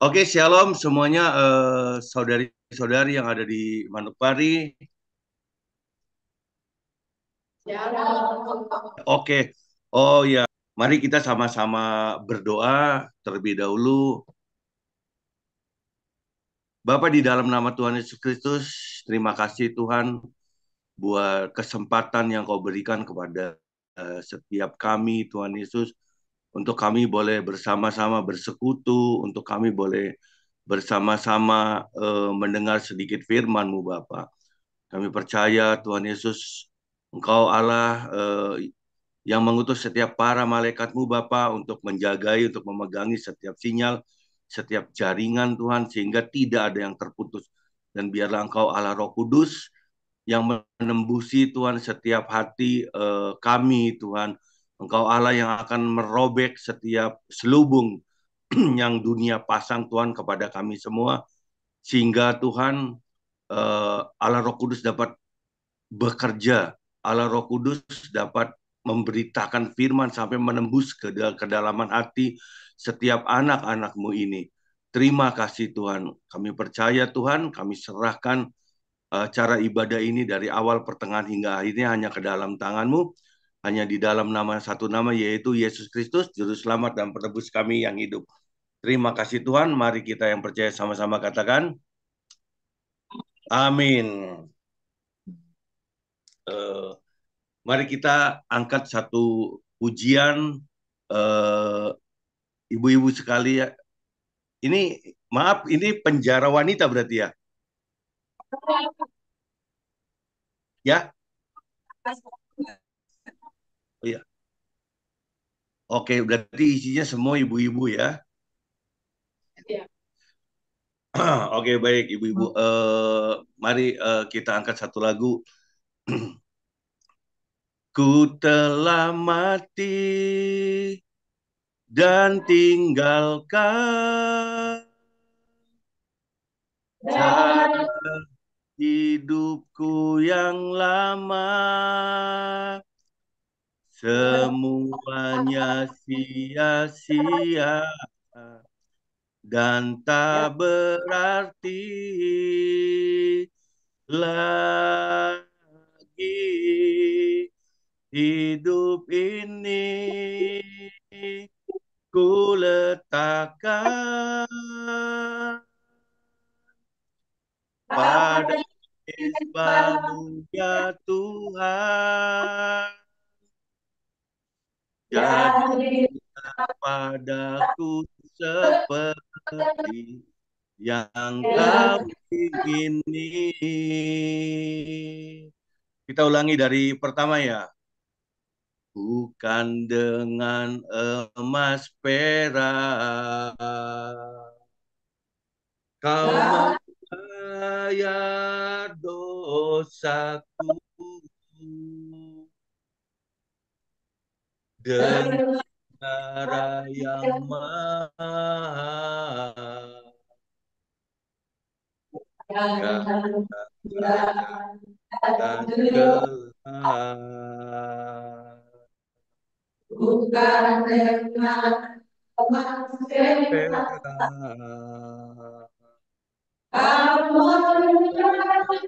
Oke, shalom semuanya, saudari-saudari yang ada di Manokwari. Oke, oh ya, mari kita sama-sama berdoa terlebih dahulu. Bapa, di dalam nama Tuhan Yesus Kristus, terima kasih Tuhan buat kesempatan yang Kau berikan kepada setiap kami, Tuhan Yesus, untuk kami boleh bersama-sama bersekutu, untuk kami boleh bersama-sama mendengar sedikit firman-Mu, Bapa. Kami percaya Tuhan Yesus, Engkau Allah yang mengutus setiap para malaikat-Mu Bapa untuk menjagai, untuk memegangi setiap sinyal, setiap jaringan Tuhan, sehingga tidak ada yang terputus. Dan biarlah Engkau Allah Roh Kudus yang menembusi Tuhan setiap hati kami Tuhan. Engkau Allah yang akan merobek setiap selubung yang dunia pasang Tuhan kepada kami semua, sehingga Tuhan Allah Roh Kudus dapat bekerja, Allah Roh Kudus dapat memberitakan firman sampai menembus ke kedalaman hati setiap anak-anak-Mu ini. Terima kasih Tuhan. Kami percaya Tuhan, kami serahkan cara ibadah ini dari awal, pertengahan hingga akhirnya hanya ke dalam tangan-Mu, hanya di dalam nama satu nama, yaitu Yesus Kristus, Juru Selamat dan Penebus kami yang hidup. Terima kasih Tuhan. Mari kita yang percaya sama-sama katakan, amin. Uh, Mari kita angkat satu pujian, eh, ibu-ibu sekali ya. Ini maaf, ini penjara wanita berarti ya? Ya, oh, ya. Oke, berarti isinya semua ibu-ibu ya. Oke, baik ibu-ibu. Mari kita angkat satu lagu. Ku telah mati dan tinggalkan cara hidupku yang lama, semuanya sia-sia dan tak berarti lagi hidup ini. Ku letakkan pada Isbamu ya Tuhan, jadi padaku seperti yang Kau ingini. Kita ulangi dari pertama ya. Bukan dengan emas perak Kau membayar dosaku, dengan cara yang mahal. Gak saya dan gelar Bukan dengan perak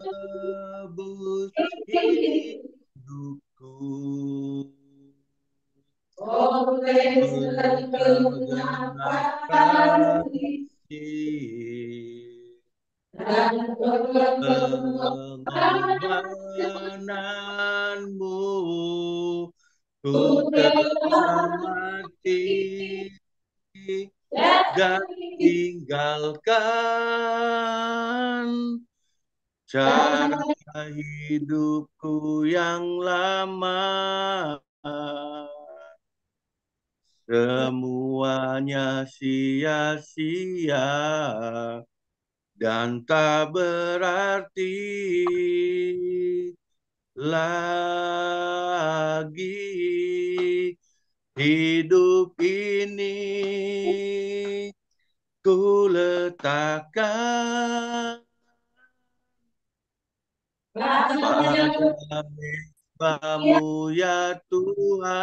tebus hidupku oleh kegenap kasih pengorbananmu, ku telah mati dan tinggalkan cara hidupku yang lama, semuanya sia-sia dan tak berarti lagi hidup ini. Ku letakkan pada mezbamu ya Tuhan,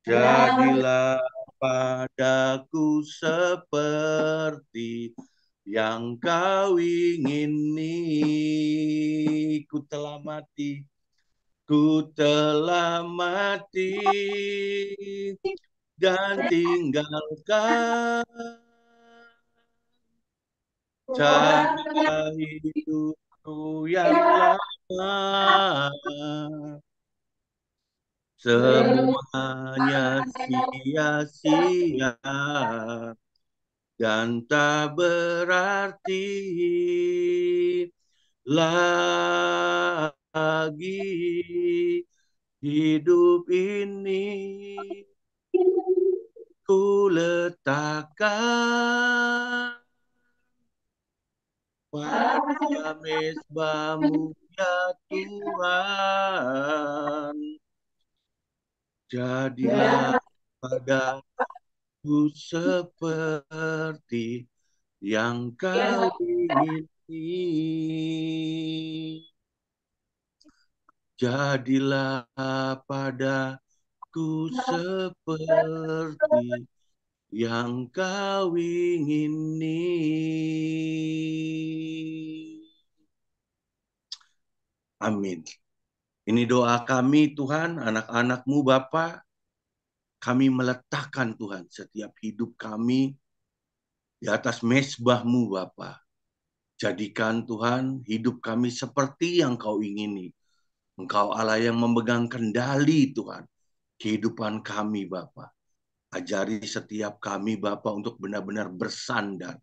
jadilah padaku seperti yang kau ingini. Ku telah mati dan tinggalkan cara hidupku yang lama. Semuanya sia-sia dan tak berarti lagi. Hidup ini ku letakkan pada mezbamu ya Tuhan. Jadilah padaku seperti yang kau ingini. Jadilah padaku seperti yang kau ingini. Amin. Ini doa kami Tuhan, anak-anak-Mu Bapa. Kami meletakkan Tuhan setiap hidup kami di atas mezbah-Mu Bapa. Jadikan Tuhan hidup kami seperti yang Kau ingini. Engkau Allah yang memegang kendali Tuhan kehidupan kami Bapa. Ajari setiap kami Bapa untuk benar-benar bersandar.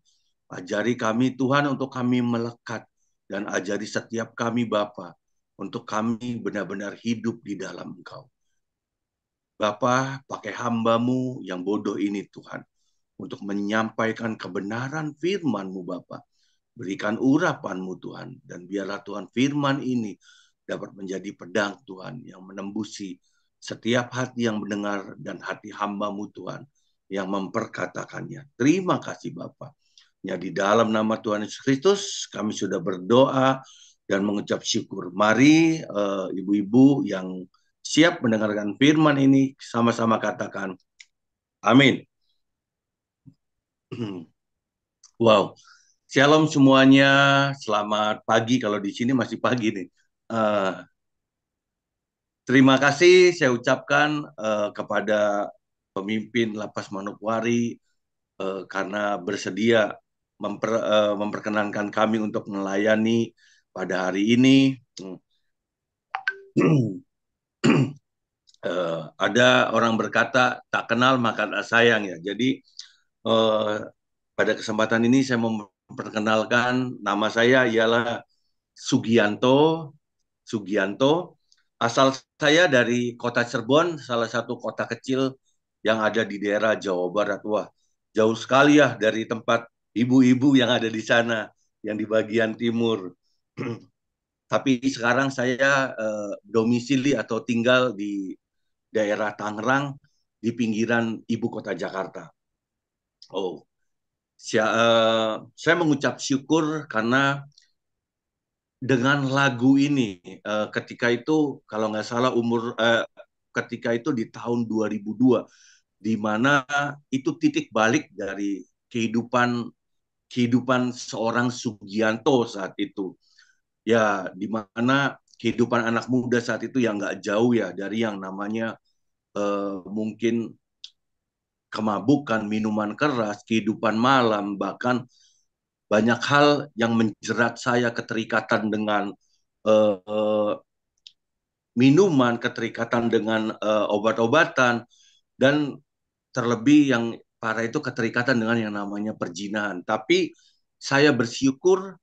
Ajari kami Tuhan untuk kami melekat. Dan ajari setiap kami Bapa untuk kami benar-benar hidup di dalam Engkau. Bapa, pakai hamba-Mu yang bodoh ini Tuhan. Untuk menyampaikan kebenaran firman-Mu Bapa. Berikan urapan-Mu Tuhan. Dan biarlah Tuhan firman ini dapat menjadi pedang Tuhan yang menembusi setiap hati yang mendengar dan hati hamba-Mu Tuhan yang memperkatakannya. Terima kasih Bapa. Ya, di dalam nama Tuhan Yesus Kristus kami sudah berdoa dan mengucap syukur. Mari ibu-ibu yang siap mendengarkan firman ini sama-sama katakan amin. Wow. Shalom semuanya. Selamat pagi kalau di sini masih pagi nih. Terima kasih saya ucapkan kepada pemimpin Lapas Manokwari karena bersedia memperkenankan kami untuk melayani pada hari ini. Ada orang berkata tak kenal maka tak sayang ya. Jadi pada kesempatan ini saya memperkenalkan nama saya ialah Sugianto. Asal saya dari kota Cirebon, salah satu kota kecil yang ada di daerah Jawa Barat. Wah, jauh sekali ya dari tempat ibu-ibu yang ada di sana, yang di bagian timur. Tapi sekarang saya domisili atau tinggal di daerah Tangerang, di pinggiran ibu kota Jakarta. Oh, saya mengucap syukur karena dengan lagu ini ketika itu kalau nggak salah ketika itu di tahun 2002 di mana itu titik balik dari kehidupan seorang Sugianto saat itu ya, di mana kehidupan anak muda saat itu yang nggak jauh ya dari yang namanya mungkin kemabukan, minuman keras, kehidupan malam, bahkan banyak hal yang menjerat saya keterikatan dengan uh, minuman, keterikatan dengan obat-obatan, dan terlebih yang parah itu keterikatan dengan yang namanya perjinahan. Tapi saya bersyukur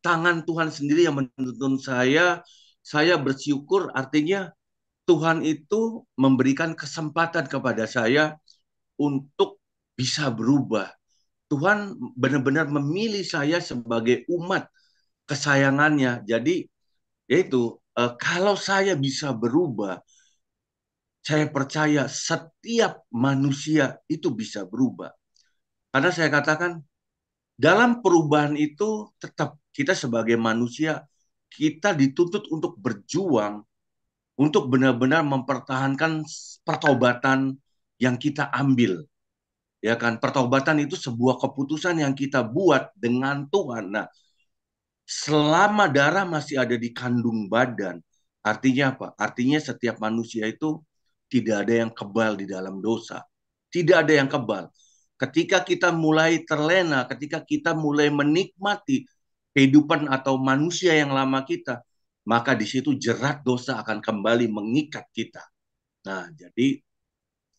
tangan Tuhan sendiri yang menuntun saya bersyukur artinya Tuhan itu memberikan kesempatan kepada saya untuk bisa berubah. Tuhan benar-benar memilih saya sebagai umat kesayangannya. Jadi yaitu kalau saya bisa berubah, saya percaya setiap manusia itu bisa berubah. Karena saya katakan dalam perubahan itu tetap kita sebagai manusia kita dituntut untuk berjuang untuk benar-benar mempertahankan pertobatan yang kita ambil. Ya kan, pertobatan itu sebuah keputusan yang kita buat dengan Tuhan. Nah, selama darah masih ada di kandung badan, artinya apa? Artinya setiap manusia itu tidak ada yang kebal di dalam dosa. Tidak ada yang kebal. Ketika kita mulai terlena, ketika kita mulai menikmati kehidupan atau manusia yang lama kita, maka di situ jerat dosa akan kembali mengikat kita. Nah, jadi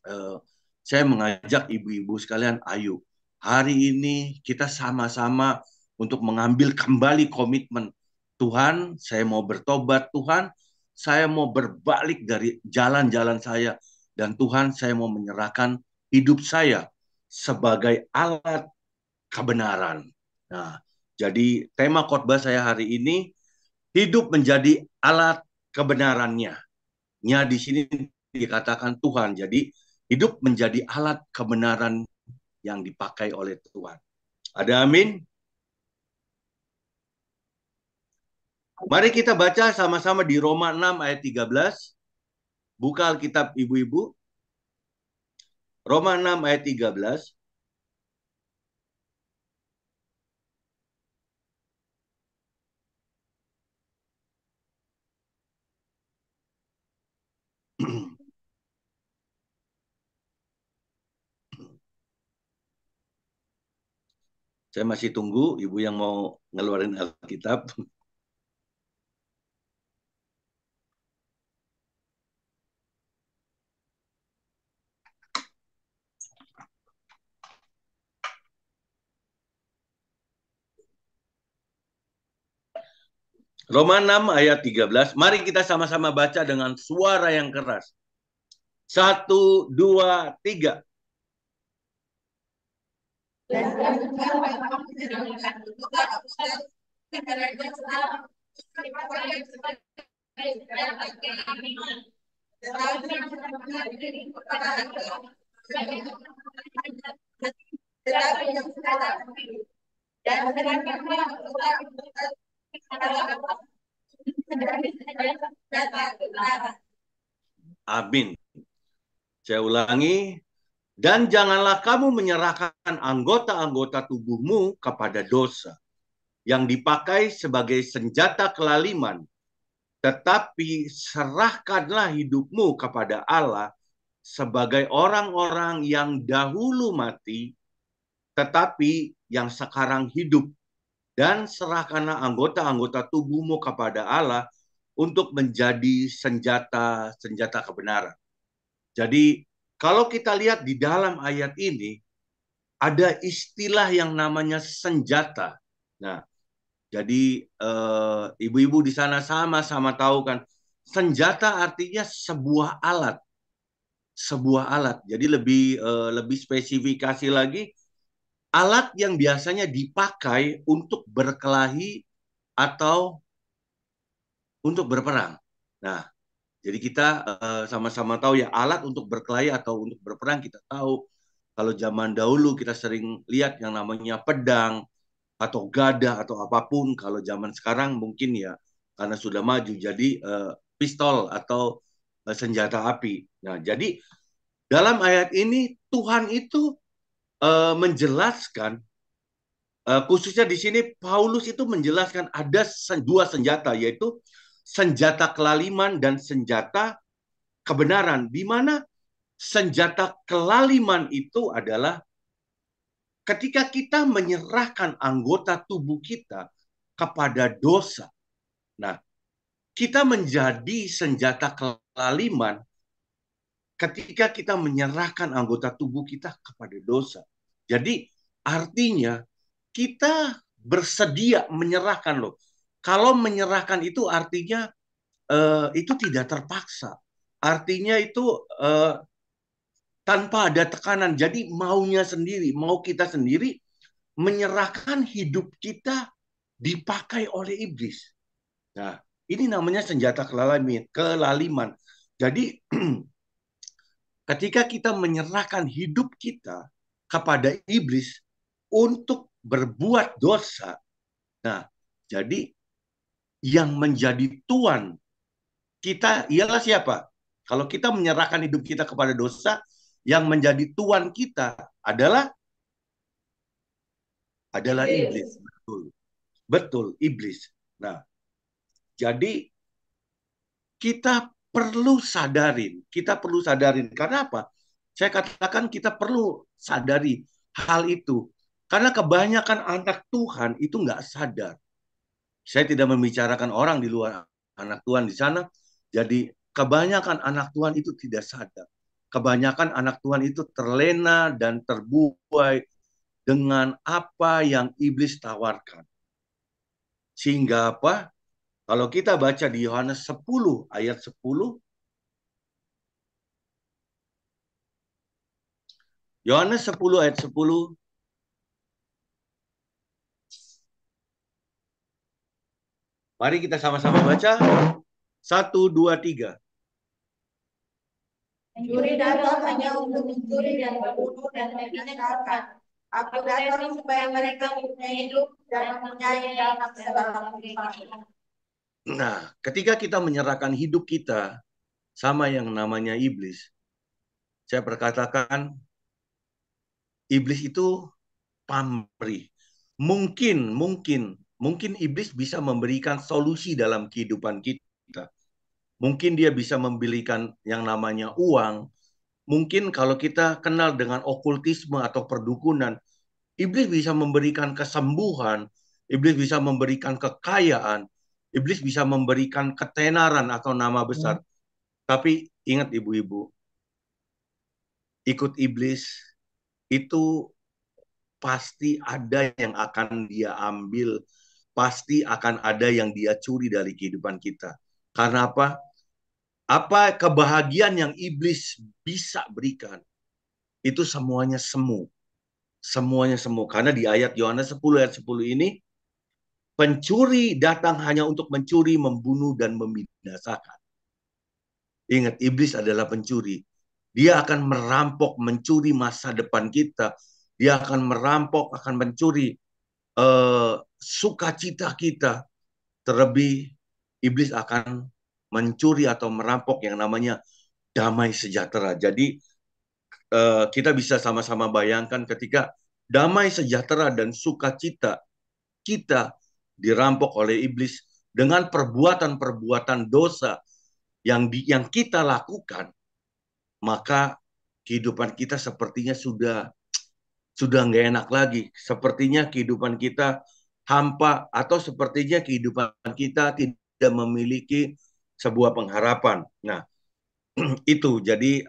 eh, saya mengajak ibu-ibu sekalian, ayo hari ini kita sama-sama untuk mengambil kembali komitmen. Tuhan, saya mau bertobat. Tuhan, saya mau berbalik dari jalan-jalan saya. Dan Tuhan, saya mau menyerahkan hidup saya sebagai alat kebenaran. Nah, jadi tema khotbah saya hari ini, hidup menjadi alat kebenarannya. Nya di sini dikatakan Tuhan. Jadi hidup menjadi alat kebenaran yang dipakai oleh Tuhan. Ada amin? Mari kita baca sama-sama di Roma 6 ayat 13. Buka Alkitab ibu-ibu. Roma 6 ayat 13. Saya masih tunggu ibu yang mau ngeluarin Alkitab. Roma 6 ayat 13. Mari kita sama-sama baca dengan suara yang keras. 1, 2, 3. Amin. Saya ulangi. Dan janganlah kamu menyerahkan anggota-anggota tubuhmu kepada dosa yang dipakai sebagai senjata kelaliman, tetapi serahkanlah hidupmu kepada Allah sebagai orang-orang yang dahulu mati, tetapi yang sekarang hidup. Dan serahkanlah anggota-anggota tubuhmu kepada Allah untuk menjadi senjata-senjata kebenaran. Jadi kalau kita lihat di dalam ayat ini, ada istilah yang namanya senjata. Nah, jadi ibu-ibu di sana sama-sama tahu kan, senjata artinya sebuah alat, sebuah alat. Jadi lebih spesifikasi lagi, alat yang biasanya dipakai untuk berkelahi atau untuk berperang. Nah, jadi kita sama-sama tahu ya, alat untuk berkelahi atau untuk berperang kita tahu. Kalau zaman dahulu kita sering lihat yang namanya pedang atau gada atau apapun. Kalau zaman sekarang mungkin ya karena sudah maju jadi pistol atau senjata api. Nah, jadi dalam ayat ini Tuhan itu menjelaskan khususnya di sini Paulus itu menjelaskan ada dua senjata, yaitu senjata kelaliman dan senjata kebenaran, di mana senjata kelaliman itu adalah ketika kita menyerahkan anggota tubuh kita kepada dosa. Nah, kita menjadi senjata kelaliman ketika kita menyerahkan anggota tubuh kita kepada dosa. Jadi artinya kita bersedia menyerahkan loh. Kalau menyerahkan itu artinya itu tidak terpaksa. Artinya itu tanpa ada tekanan. Jadi maunya sendiri, mau kita sendiri menyerahkan hidup kita dipakai oleh iblis. Nah, ini namanya senjata kelaliman. Jadi ketika kita menyerahkan hidup kita kepada iblis untuk berbuat dosa, nah, jadi yang menjadi tuan kita ialah siapa? Kalau kita menyerahkan hidup kita kepada dosa, yang menjadi tuan kita adalah iblis. Betul. Betul, iblis. Nah, jadi kita perlu sadarin. Karena apa? Saya katakan kita perlu sadari hal itu. Karena kebanyakan anak Tuhan itu nggak sadar. Saya tidak membicarakan orang di luar anak Tuhan di sana. Jadi kebanyakan anak Tuhan itu tidak sadar. Kebanyakan anak Tuhan itu terlena dan terbuai dengan apa yang iblis tawarkan. Sehingga apa? Kalau kita baca di Yohanes 10 ayat 10, Yohanes 10 ayat 10, mari kita sama-sama baca. 1, 2, 3. Mencuri datang hanya untuk mencuri dan membunuh dan membinasakan. Aku datang supaya mereka mempunyai hidup dan mempunyai dalam segala kehidupan. Nah, ketika kita menyerahkan hidup kita sama yang namanya iblis, saya perkatakan iblis itu pamrih. Mungkin iblis bisa memberikan solusi dalam kehidupan kita. Mungkin dia bisa memberikan yang namanya uang. Mungkin kalau kita kenal dengan okultisme atau perdukunan, iblis bisa memberikan kesembuhan, iblis bisa memberikan kekayaan, iblis bisa memberikan ketenaran atau nama besar. Tapi ingat ibu-ibu, ikut iblis itu pasti ada yang akan dia ambil, pasti akan ada yang dia curi dari kehidupan kita. Karena apa? Apa kebahagiaan yang iblis bisa berikan, itu semuanya semu. Semuanya semu. Karena di ayat Yohanes 10 ayat 10 ini, pencuri datang hanya untuk mencuri, membunuh, dan membinasakan. Ingat, iblis adalah pencuri. Dia akan merampok, mencuri masa depan kita. Dia akan merampok, akan mencuri sukacita kita. Terlebih, iblis akan mencuri atau merampok yang namanya damai sejahtera. Jadi, kita bisa sama-sama bayangkan ketika damai sejahtera dan sukacita kita dirampok oleh iblis dengan perbuatan-perbuatan dosa yang kita lakukan, maka kehidupan kita sepertinya sudah nggak enak lagi. Sepertinya kehidupan kita hampa atau sepertinya kehidupan kita tidak memiliki sebuah pengharapan. Nah, itu jadi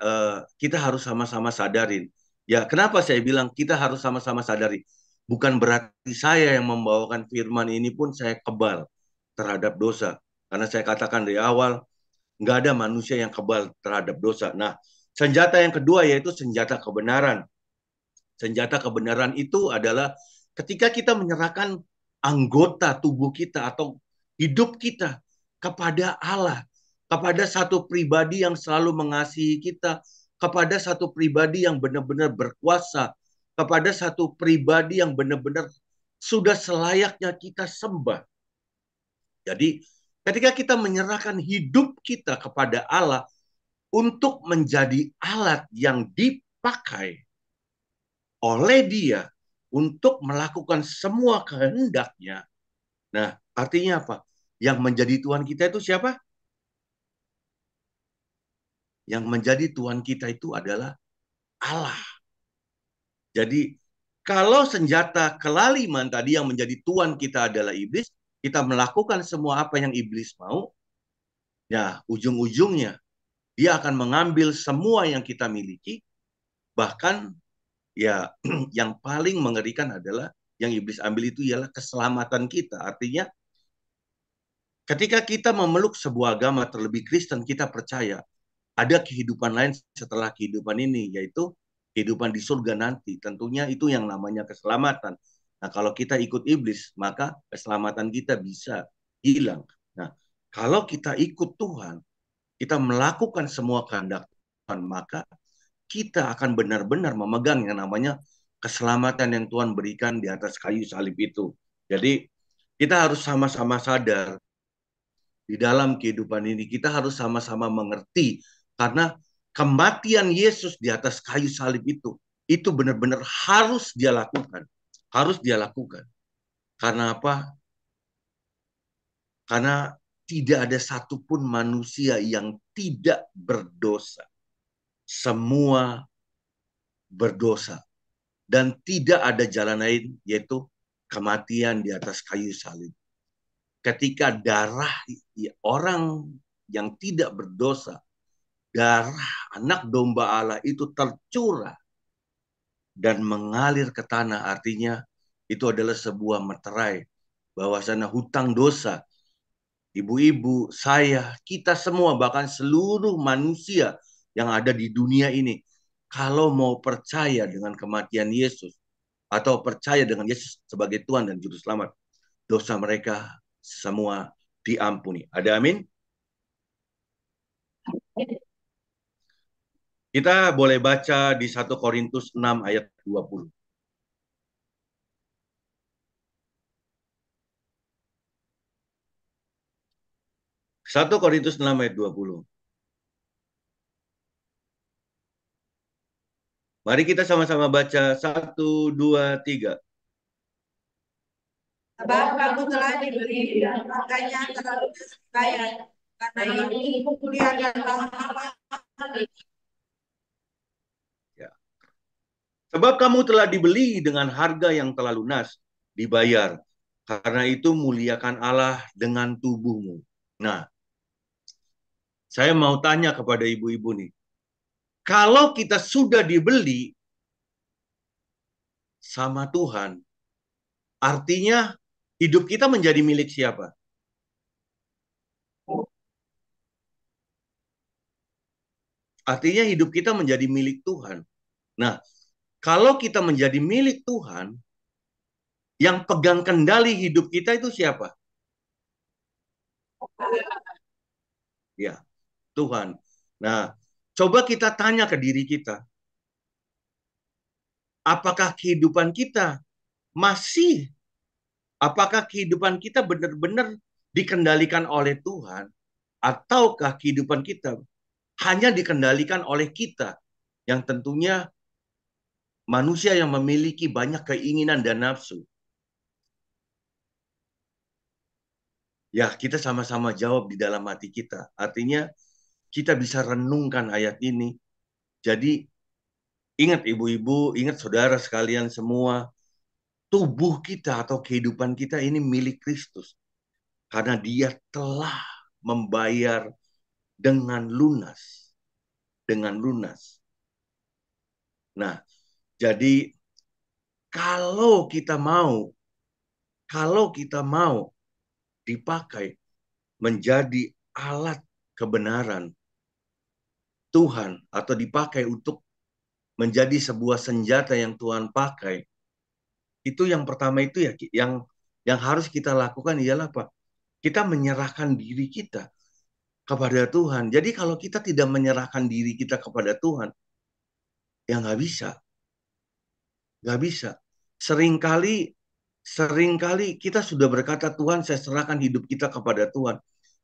kita harus sama-sama sadarin. Ya, kenapa saya bilang kita harus sama-sama sadari? Bukan berarti saya yang membawakan firman ini pun saya kebal terhadap dosa. Karena saya katakan dari awal, nggak ada manusia yang kebal terhadap dosa. Nah, senjata yang kedua yaitu senjata kebenaran. Senjata kebenaran itu adalah ketika kita menyerahkan anggota tubuh kita atau hidup kita kepada Allah, kepada satu pribadi yang selalu mengasihi kita, kepada satu pribadi yang benar-benar berkuasa, kepada satu pribadi yang benar-benar sudah selayaknya kita sembah. Jadi, ketika kita menyerahkan hidup kita kepada Allah untuk menjadi alat yang dipakai oleh dia untuk melakukan semua kehendaknya. Nah, artinya apa? Yang menjadi Tuhan kita itu siapa? Yang menjadi Tuhan kita itu adalah Allah. Jadi, kalau senjata kelaliman tadi yang menjadi Tuhan kita adalah iblis, kita melakukan semua apa yang iblis mau, ya ujung-ujungnya dia akan mengambil semua yang kita miliki, bahkan ya yang paling mengerikan adalah yang iblis ambil itu ialah keselamatan kita. Artinya ketika kita memeluk sebuah agama terlebih Kristen, kita percaya ada kehidupan lain setelah kehidupan ini, yaitu kehidupan di surga nanti. Tentunya itu yang namanya keselamatan. Nah, kalau kita ikut iblis, maka keselamatan kita bisa hilang. Nah, kalau kita ikut Tuhan, kita melakukan semua kehendak Tuhan, maka kita akan benar-benar memegang yang namanya keselamatan yang Tuhan berikan di atas kayu salib itu. Jadi, kita harus sama-sama sadar di dalam kehidupan ini. Kita harus sama-sama mengerti. Karena kematian Yesus di atas kayu salib itu benar-benar harus dia lakukan. Harus dia lakukan. Karena apa? Karena tidak ada satupun manusia yang tidak berdosa. Semua berdosa. Dan tidak ada jalan lain, yaitu kematian di atas kayu salib. Ketika darah orang yang tidak berdosa, darah anak domba Allah itu tercurah dan mengalir ke tanah, artinya itu adalah sebuah meterai bahwasanya hutang dosa ibu-ibu, saya, kita semua, bahkan seluruh manusia yang ada di dunia ini, kalau mau percaya dengan kematian Yesus atau percaya dengan Yesus sebagai Tuhan dan Juru Selamat, dosa mereka semua diampuni. Ada amin? Kita boleh baca di 1 Korintus 6 ayat 20. 1 Korintus 6 ayat 20. Mari kita sama-sama baca. 1, 2, 3. Sebab kamu telah dibeli dan makanya terlalu kaya. Karena ini dia adalah apa? Ya. Sebab kamu telah dibeli dengan harga yang telah lunas, dibayar. Karena itu muliakan Allah dengan tubuhmu. Nah, saya mau tanya kepada ibu-ibu nih. Kalau kita sudah dibeli sama Tuhan, artinya hidup kita menjadi milik siapa? Artinya hidup kita menjadi milik Tuhan. Nah, kalau kita menjadi milik Tuhan, yang pegang kendali hidup kita itu siapa? Ya, Tuhan. Nah, coba kita tanya ke diri kita, apakah kehidupan kita masih, apakah kehidupan kita benar-benar dikendalikan oleh Tuhan, ataukah kehidupan kita hanya dikendalikan oleh kita, yang tentunya manusia yang memiliki banyak keinginan dan nafsu. Ya, kita sama-sama jawab di dalam hati kita. Artinya, kita bisa renungkan ayat ini. Jadi, ingat ibu-ibu, ingat saudara sekalian semua, tubuh kita atau kehidupan kita ini milik Kristus. Karena dia telah membayar dengan lunas. Dengan lunas. Nah, jadi kalau kita mau dipakai menjadi alat kebenaran Tuhan atau dipakai untuk menjadi sebuah senjata yang Tuhan pakai, itu yang pertama itu ya yang harus kita lakukan ialah apa? Kita menyerahkan diri kita kepada Tuhan. Jadi kalau kita tidak menyerahkan diri kita kepada Tuhan, ya nggak bisa. Nggak bisa. Seringkali kita sudah berkata, Tuhan saya serahkan hidup kita kepada Tuhan.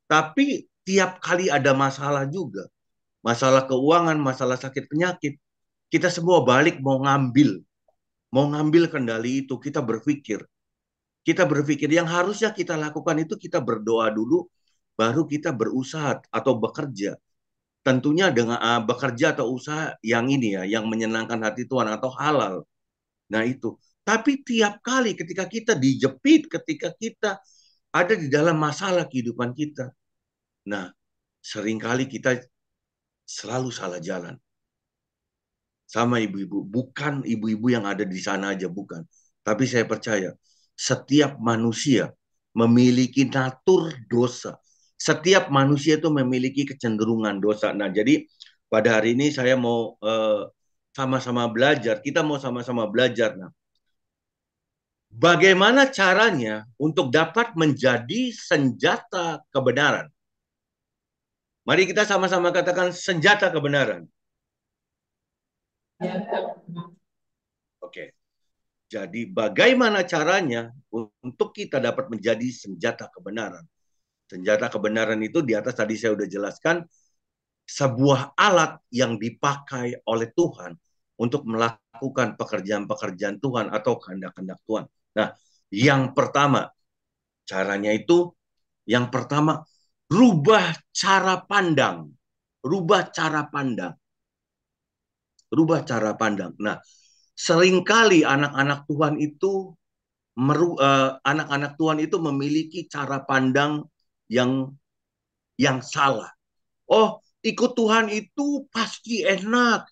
Tapi tiap kali ada masalah juga. Masalah keuangan, masalah sakit penyakit. Kita semua balik mau ngambil kendali itu. Kita berpikir yang harusnya kita lakukan itu kita berdoa dulu, baru kita berusaha atau bekerja. Tentunya dengan bekerja atau usaha yang ini ya, yang menyenangkan hati Tuhan atau halal. Nah itu. Tapi tiap kali ketika kita dijepit, ketika kita ada di dalam masalah kehidupan kita, nah seringkali kita selalu salah jalan. Sama ibu-ibu, bukan ibu-ibu yang ada di sana aja, bukan. Tapi saya percaya, setiap manusia memiliki natur dosa. Setiap manusia itu memiliki kecenderungan dosa. Nah, jadi pada hari ini saya mau sama-sama belajar. Kita mau sama-sama belajar. Nah, bagaimana caranya untuk dapat menjadi senjata kebenaran? Mari kita sama-sama katakan senjata kebenaran. Oke. Jadi bagaimana caranya untuk kita dapat menjadi senjata kebenaran? Senjata kebenaran itu di atas tadi saya sudah jelaskan. sebuah alat yang dipakai oleh Tuhan untuk melakukan pekerjaan-pekerjaan Tuhan atau kehendak-kehendak Tuhan. Nah, yang pertama, caranya itu, yang pertama, rubah cara pandang. Rubah cara pandang. Rubah cara pandang. Nah, seringkali anak-anak Tuhan itu anak-anak Tuhan itu memiliki cara pandang yang salah. Oh, ikut Tuhan itu pasti enak.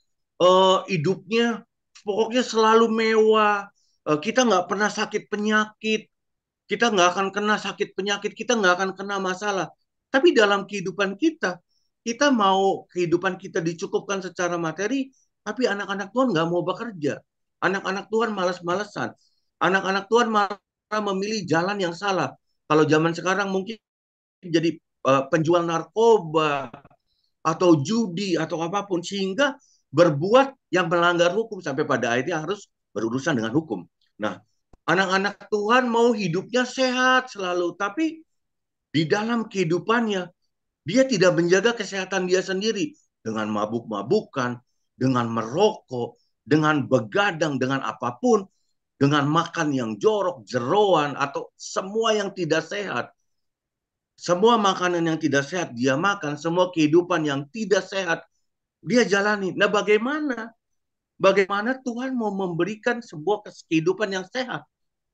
Hidupnya pokoknya selalu mewah. Kita nggak pernah sakit penyakit. Kita nggak akan kena sakit penyakit. Kita nggak akan kena masalah. Tapi dalam kehidupan kita, kita mau kehidupan kita dicukupkan secara materi, tapi anak-anak Tuhan nggak mau bekerja. Anak-anak Tuhan malas-malesan. Anak-anak Tuhan malah memilih jalan yang salah. Kalau zaman sekarang mungkin jadi penjual narkoba, atau judi atau apapun, sehingga berbuat yang melanggar hukum sampai pada akhirnya harus berurusan dengan hukum. Nah, anak-anak Tuhan mau hidupnya sehat selalu, tapi di dalam kehidupannya dia tidak menjaga kesehatan dia sendiri dengan mabuk-mabukan, dengan merokok, dengan begadang, dengan apapun, dengan makan yang jorok, jeroan, atau semua yang tidak sehat. Semua makanan yang tidak sehat dia makan, semua kehidupan yang tidak sehat dia jalani. Nah, bagaimana? Bagaimana Tuhan mau memberikan sebuah kehidupan yang sehat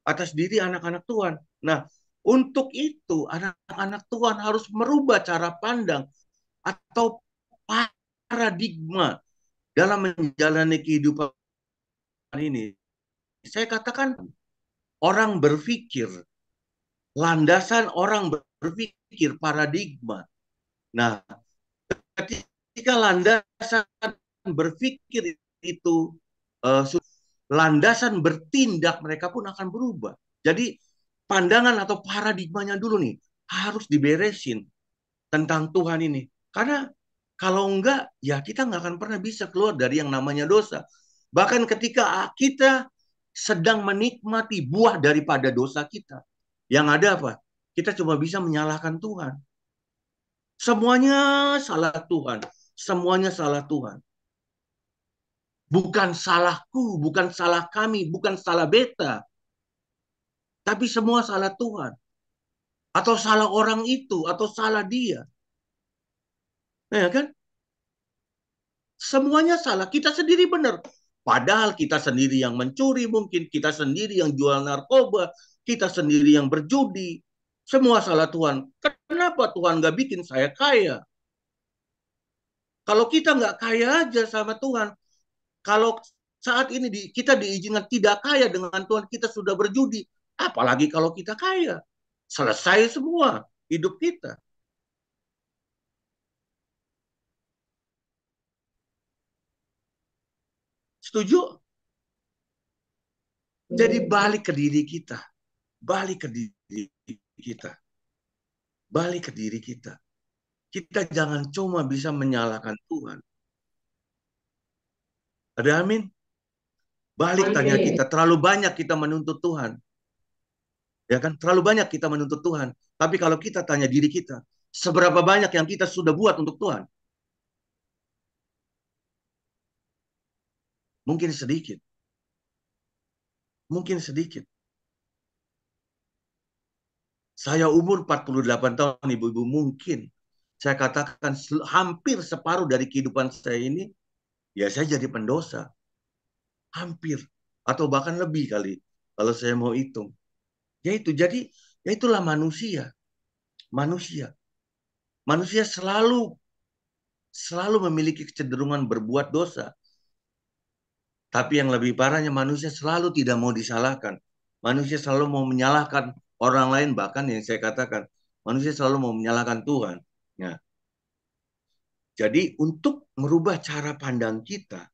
atas diri anak-anak Tuhan? Nah, untuk itu anak-anak Tuhan harus merubah cara pandang atau paradigma dalam menjalani kehidupan ini. Saya katakan orang berpikir, landasan orang berpikir paradigma. Nah, ketika landasan berpikir itu landasan bertindak mereka pun akan berubah. Jadi pandangan atau paradigmanya dulu nih harus diberesin tentang Tuhan ini. Karena kalau enggak, ya kita nggak akan pernah bisa keluar dari yang namanya dosa. Bahkan ketika kita sedang menikmati buah daripada dosa kita, yang ada apa? Kita cuma bisa menyalahkan Tuhan. Semuanya salah Tuhan. Semuanya salah Tuhan. Bukan salahku, bukan salah kami, bukan salah beta. Tapi semua salah Tuhan. Atau salah orang itu, atau salah dia. Ya kan? Semuanya salah. Kita sendiri benar. Padahal kita sendiri yang mencuri mungkin. Kita sendiri yang jual narkoba. Kita sendiri yang berjudi. Semua salah Tuhan. Kenapa Tuhan gak bikin saya kaya? Kalau kita nggak kaya aja sama Tuhan, kalau saat ini kita diizinkan tidak kaya dengan Tuhan, kita sudah berjudi. Apalagi kalau kita kaya. Selesai semua hidup kita. Setuju? Jadi balik ke diri kita. Balik ke diri kita. Balik ke diri kita. Kita jangan cuma bisa menyalahkan Tuhan. Ada amin? Balik tanya kita. Terlalu banyak kita menuntut Tuhan. Ya kan? Terlalu banyak kita menuntut Tuhan. Tapi kalau kita tanya diri kita, seberapa banyak yang kita sudah buat untuk Tuhan? Mungkin sedikit. Mungkin sedikit. Saya umur 48 tahun, ibu-ibu, mungkin saya katakan hampir separuh dari kehidupan saya ini, ya saya jadi pendosa. Hampir. Atau bahkan lebih kali, kalau saya mau hitung. Jadi, ya itulah manusia. Manusia. Manusia selalu memiliki kecenderungan berbuat dosa. Tapi yang lebih parahnya, manusia selalu tidak mau disalahkan. Manusia selalu mau menyalahkan orang lain, bahkan yang saya katakan, manusia selalu mau menyalahkan Tuhan. Nah, jadi untuk merubah cara pandang kita,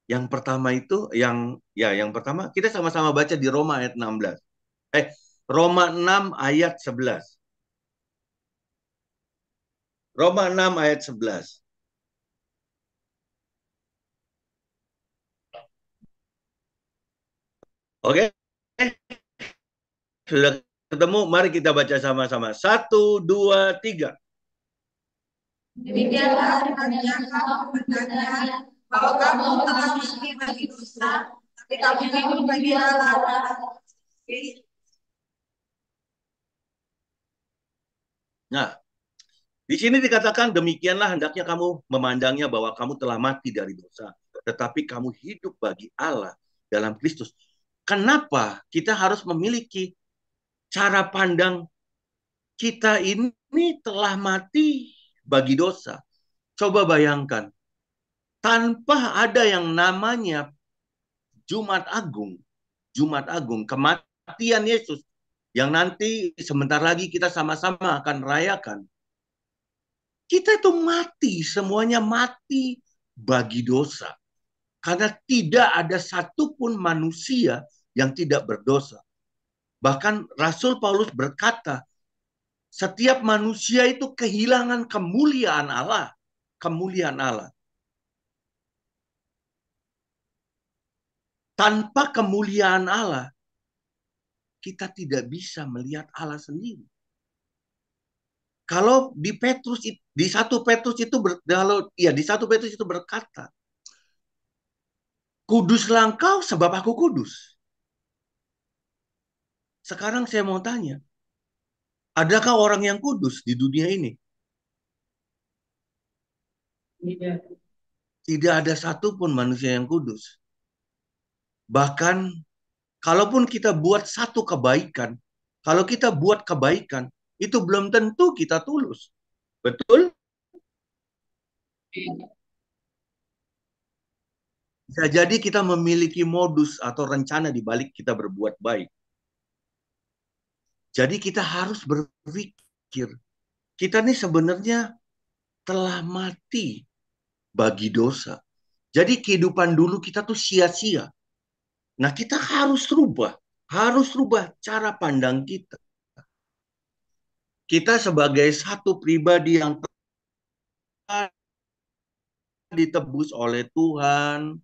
yang pertama itu, yang pertama kita sama-sama baca di Roma ayat 16. Roma 6 ayat 11. Roma 6 ayat 11. Oke? Sudah ketemu? Mari kita baca sama-sama. 1, 2, 3. Demikianlah artinya kamu menyadari bahwa kamu telah mati bagi dosa, tapi kamu hidup bagi Allah. Nah, di sini dikatakan demikianlah hendaknya kamu memandangnya bahwa kamu telah mati dari dosa, tetapi kamu hidup bagi Allah dalam Kristus. Kenapa kita harus memiliki cara pandang kita ini telah mati bagi dosa? Coba bayangkan, tanpa ada yang namanya Jumat Agung, Jumat Agung, kematian Yesus yang nanti sebentar lagi kita sama-sama akan rayakan. Kita itu mati, semuanya mati bagi dosa. Karena tidak ada satupun manusia yang tidak berdosa. Bahkan Rasul Paulus berkata, setiap manusia itu kehilangan kemuliaan Allah. Kemuliaan Allah. Tanpa kemuliaan Allah, kita tidak bisa melihat Allah sendiri. Kalau di Petrus, di 1 Petrus itu di 1 Petrus itu berkata, kuduslah engkau sebab aku kudus. Sekarang saya mau tanya, adakah orang yang kudus di dunia ini? Tidak ada satupun manusia yang kudus. Bahkan kalaupun kita buat satu kebaikan, kalau kita buat kebaikan, itu belum tentu kita tulus. Betul? Bisa jadi kita memiliki modus atau rencana di balik kita berbuat baik. Jadi kita harus berpikir, kita ini sebenarnya telah mati bagi dosa. Jadi kehidupan dulu kita tuh sia-sia. Nah, kita harus rubah cara pandang kita. Kita sebagai satu pribadi yang telah ditebus oleh Tuhan.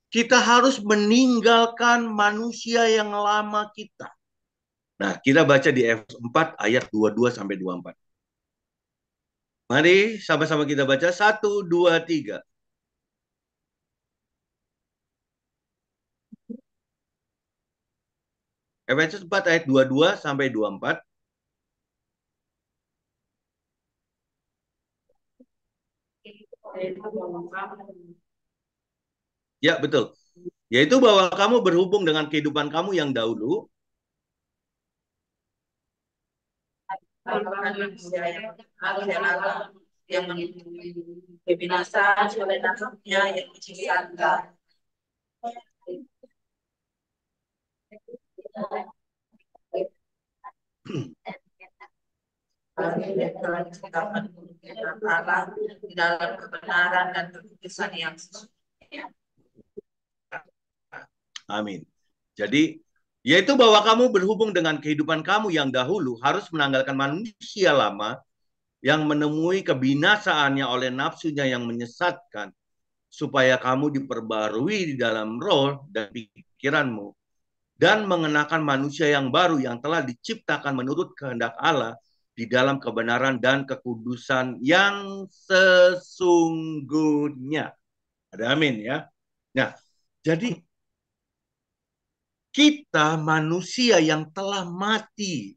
Kita harus meninggalkan manusia yang lama kita. Nah, kita baca di Efesus 4 ayat 22 sampai 24. Mari sama-sama kita baca 1, 2, 3. Efesus 4 ayat 22 sampai 24. Ya, betul. Yaitu bahwa kamu berhubung dengan kehidupan kamu yang dahulu. Yang kebinasaan oleh nasibnya yang menyesatkan. Di dalam kebenaran dan keputusan yang sesungguhnya. Amin. Jadi, yaitu bahwa kamu berhubung dengan kehidupan kamu yang dahulu harus menanggalkan manusia lama yang menemui kebinasaannya oleh nafsunya yang menyesatkan, supaya kamu diperbarui di dalam roh dan pikiranmu, dan mengenakan manusia yang baru yang telah diciptakan menurut kehendak Allah di dalam kebenaran dan kekudusan yang sesungguhnya. Ada amin ya. Nah, jadi kita manusia yang telah mati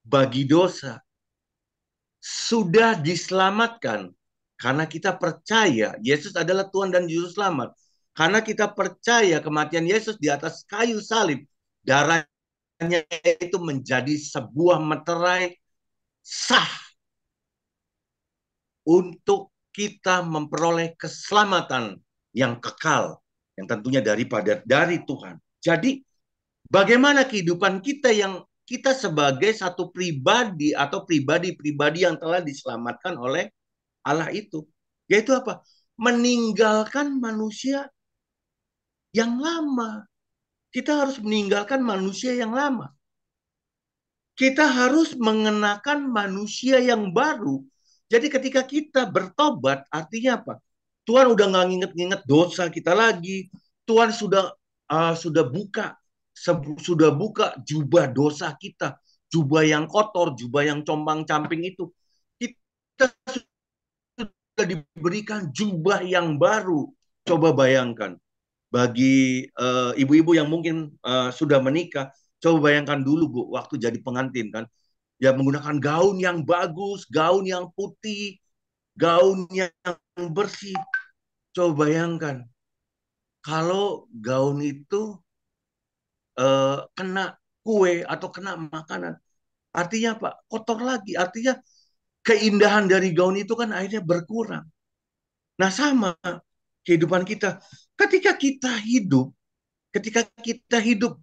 bagi dosa sudah diselamatkan karena kita percaya Yesus adalah Tuhan dan Juru Selamat. Karena kita percaya kematian Yesus di atas kayu salib, darahnya itu menjadi sebuah meterai sah untuk kita memperoleh keselamatan yang kekal, yang tentunya dari Tuhan. Jadi bagaimana kehidupan kita yang kita sebagai satu pribadi atau pribadi-pribadi yang telah diselamatkan oleh Allah itu. Yaitu apa? Meninggalkan manusia yang lama. Kita harus meninggalkan manusia yang lama. Kita harus mengenakan manusia yang baru. Jadi ketika kita bertobat, artinya apa? Tuhan udah nggak nginget-nginget dosa kita lagi. Tuhan sudah buka jubah dosa kita, jubah yang kotor, jubah yang compang-camping itu. sudah diberikan jubah yang baru. Coba bayangkan, bagi ibu-ibu yang mungkin sudah menikah, coba bayangkan dulu Bu, waktu jadi pengantin kan, ya menggunakan gaun yang bagus, gaun yang putih, gaun yang bersih. Coba bayangkan, kalau gaun itu kena kue atau kena makanan, artinya apa? Kotor lagi. Artinya keindahan dari gaun itu kan akhirnya berkurang. Nah sama kehidupan kita. Ketika kita hidup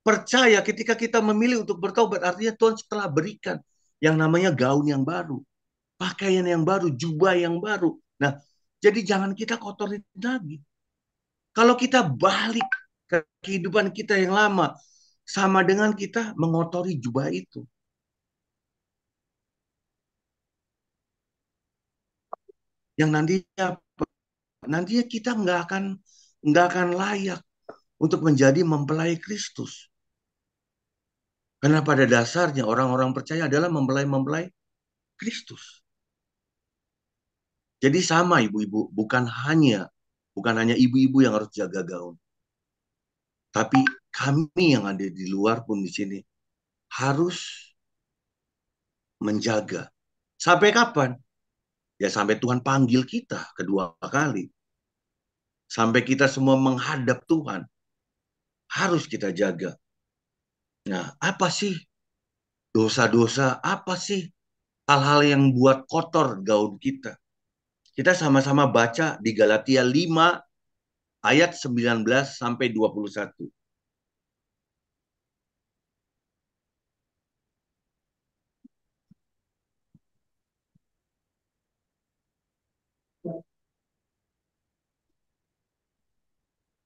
percaya, ketika kita memilih untuk bertobat, artinya Tuhan setelah berikan yang namanya gaun yang baru, pakaian yang baru, jubah yang baru. Nah, jadi jangan kita kotorin lagi. Kalau kita balik ke kehidupan kita yang lama, sama dengan kita mengotori jubah itu. Yang nantinya kita nggak akan layak untuk menjadi mempelai Kristus. Karena pada dasarnya orang-orang percaya adalah mempelai-mempelai Kristus. Jadi sama ibu-ibu, bukan hanya ibu-ibu yang harus jaga gaun. Tapi kami yang ada di luar pun di sini harus menjaga. Sampai kapan? Ya sampai Tuhan panggil kita kedua kali. Sampai kita semua menghadap Tuhan. Harus kita jaga. Nah, apa sih dosa-dosa? Apa sih hal-hal yang buat kotor gaun kita? Kita sama-sama baca di Galatia 5 ayat 19 sampai 21.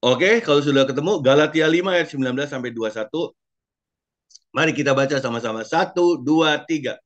Oke, kalau sudah ketemu Galatia 5 ayat 19 sampai 21, mari kita baca sama-sama. 1, 2, 3.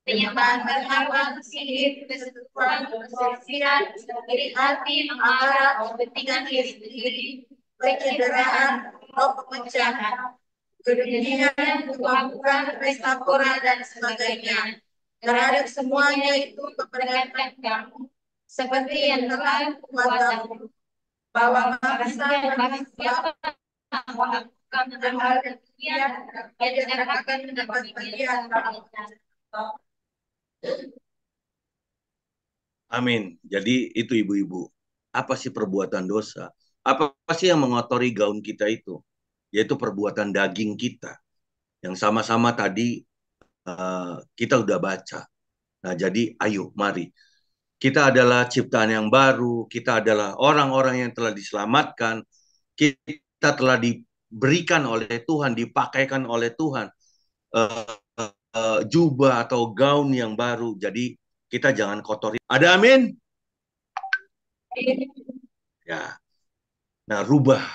Penyembahan berharap, sihir, kesetujuan, perselisihan, iri hati, amarah, kepentingan diri sendiri, pencederaan, roh pepecahan, kedengkian, kebangkuan, pesta pora, dan sebagainya. Terhadap semuanya itu keperingatkan kamu, seperti yang telah kuatakan, bahwa manusia dan hal demikian, ia akan mendapat bagian. Amin. Jadi itu ibu-ibu. Apa sih perbuatan dosa? Apa sih yang mengotori gaun kita itu? Yaitu perbuatan daging kita. Yang sama-sama tadi kita udah baca. Nah jadi ayo mari. Kita adalah ciptaan yang baru. Kita adalah orang-orang yang telah diselamatkan. Kita telah diberikan oleh Tuhan, dipakaikan oleh Tuhan. Jubah atau gaun yang baru. Jadi kita jangan kotori. Ada amin? Ya. Nah, rubah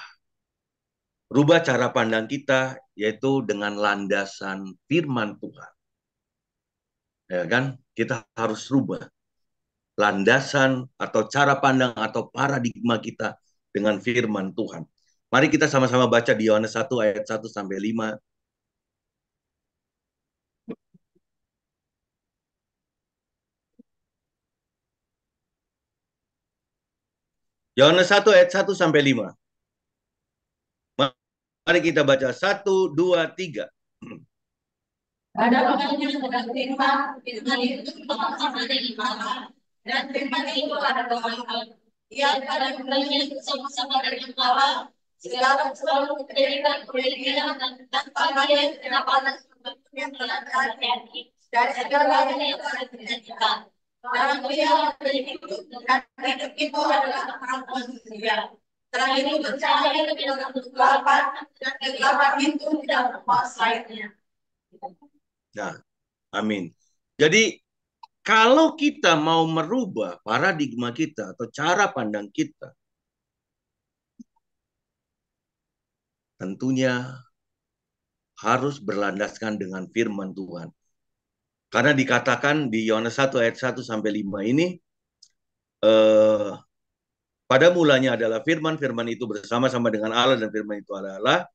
cara pandang kita yaitu dengan landasan firman Tuhan. Ya kan? Kita harus rubah landasan atau cara pandang atau paradigma kita dengan firman Tuhan. Mari kita sama-sama baca di Yohanes 1 ayat 1 sampai 5. Yohanes 1 ayat 1 sampai 5. Mari kita baca 1, 2, 3. Ada orangnya dengan firman, firman itu sama-sama dengan Allah, dan firman itu adalah Allah. Ia pada mulanya sama-sama dengan Allah, segala sesuatu kejadian dan tanpa dia kenapa yang telah terjadi dari segala yang telah terjadi. Dalam dia hidup dan hidup itu adalah orang manusia. Terang itu bercahaya di dalam kegelapan dan kegelapan itu tidak menguasainya. Nah, amin. Jadi kalau kita mau merubah paradigma kita atau cara pandang kita, tentunya harus berlandaskan dengan firman Tuhan. Karena dikatakan di Yohanes 1 ayat 1 sampai 5 ini, pada mulanya adalah firman, firman itu bersama-sama dengan Allah dan firman itu adalah